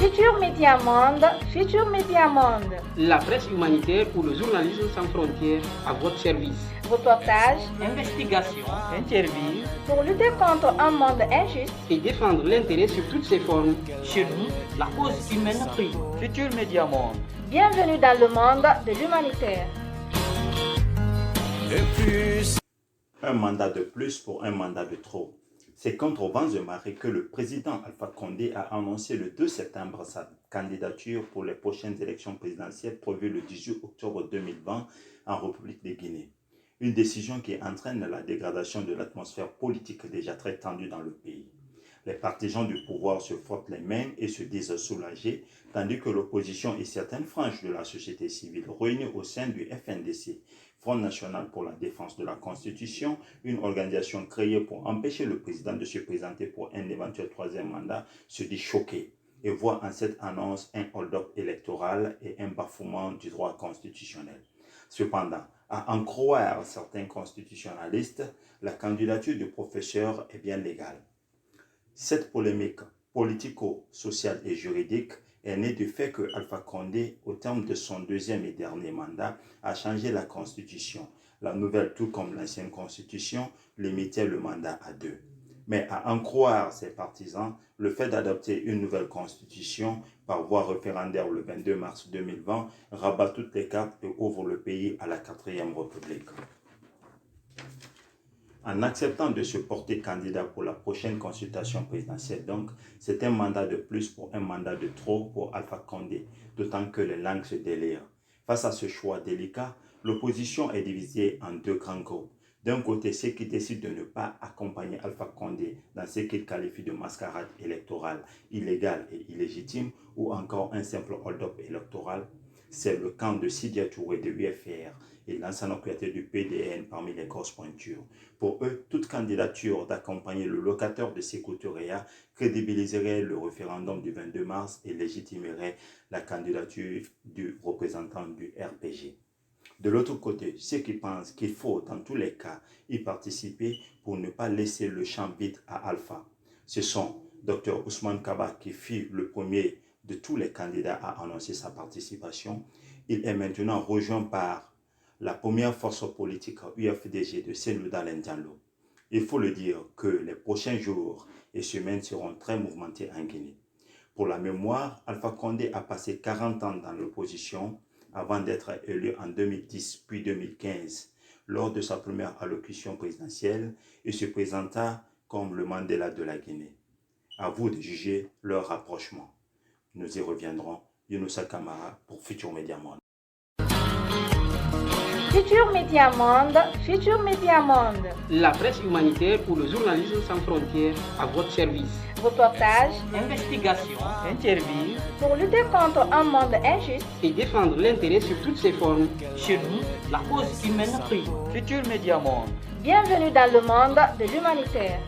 Futur Média Monde, Futur Média Monde. La presse humanitaire pour le journalisme sans frontières à votre service. Reportages, Investigations, interviews pour lutter contre un monde injuste et défendre l'intérêt sur toutes ses formes. Chez nous, la cause humaine prime. Futur Média Monde. Bienvenue dans le monde de l'humanitaire. Un mandat de plus pour un mandat de trop. C'est contre vents et marées que le président Alpha Condé a annoncé le 2 septembre sa candidature pour les prochaines élections présidentielles prévues le 18 octobre 2020 en République de Guinée. Une décision qui entraîne la dégradation de l'atmosphère politique déjà très tendue dans le pays. Les partisans du pouvoir se frottent les mains et se disent soulagés, tandis que l'opposition et certaines franges de la société civile réunies au sein du FNDC, Front National pour la Défense de la Constitution, une organisation créée pour empêcher le président de se présenter pour un éventuel troisième mandat, se dit choquée et voit en cette annonce un hold-up électoral et un bafouement du droit constitutionnel. Cependant, à en croire certains constitutionnalistes, la candidature du professeur est bien légale. Cette polémique politico-sociale et juridique est née du fait que Alpha Condé, au terme de son deuxième et dernier mandat, a changé la constitution. La nouvelle, tout comme l'ancienne constitution, limitait le mandat à 2. Mais à en croire ses partisans, le fait d'adopter une nouvelle constitution par voie référendaire le 22 mars 2020 rabat toutes les cartes et ouvre le pays à la 4e République. En acceptant de se porter candidat pour la prochaine consultation présidentielle, donc, c'est un mandat de plus pour un mandat de trop pour Alpha Condé, d'autant que les langues se délirent. Face à ce choix délicat, l'opposition est divisée en deux grands groupes. D'un côté, ceux qui décident de ne pas accompagner Alpha Condé dans ce qu'ils qualifient de mascarade électorale illégale et illégitime, ou encore un simple hold-up électoral. C'est le camp de Sidya Touré de l'UFR et Lansana Kouyaté du PDN parmi les grosses pointures. Pour eux, toute candidature d'accompagner le locataire de Sékou Touré crédibiliserait le référendum du 22 mars et légitimerait la candidature du représentant du RPG. De l'autre côté, ceux qui pensent qu'il faut dans tous les cas y participer pour ne pas laisser le champ vide à Alpha. Ce sont Dr Ousmane Kaba qui fut le premier de tous les candidats à annoncer sa participation. Il est maintenant rejoint par la première force politique UFDG de Senoudal Ndiallo. Il faut le dire que les prochains jours et semaines seront très mouvementés en Guinée. Pour la mémoire, Alpha Condé a passé 40 ans dans l'opposition avant d'être élu en 2010 puis 2015. Lors de sa première allocution présidentielle, il se présenta comme le Mandela de la Guinée. À vous de juger leur rapprochement. Nous y reviendrons. Younoussa Kamara pour Futur Média Monde. Futur Média Monde, Futur Média Monde. La presse humanitaire pour le journalisme sans frontières à votre service. Reportages, Investigations, Interviews. pour lutter contre un monde injuste Et défendre l'intérêt sur toutes ses formes. chez nous, la cause humaine prime. Futur Média Monde. Bienvenue dans le monde de l'humanitaire.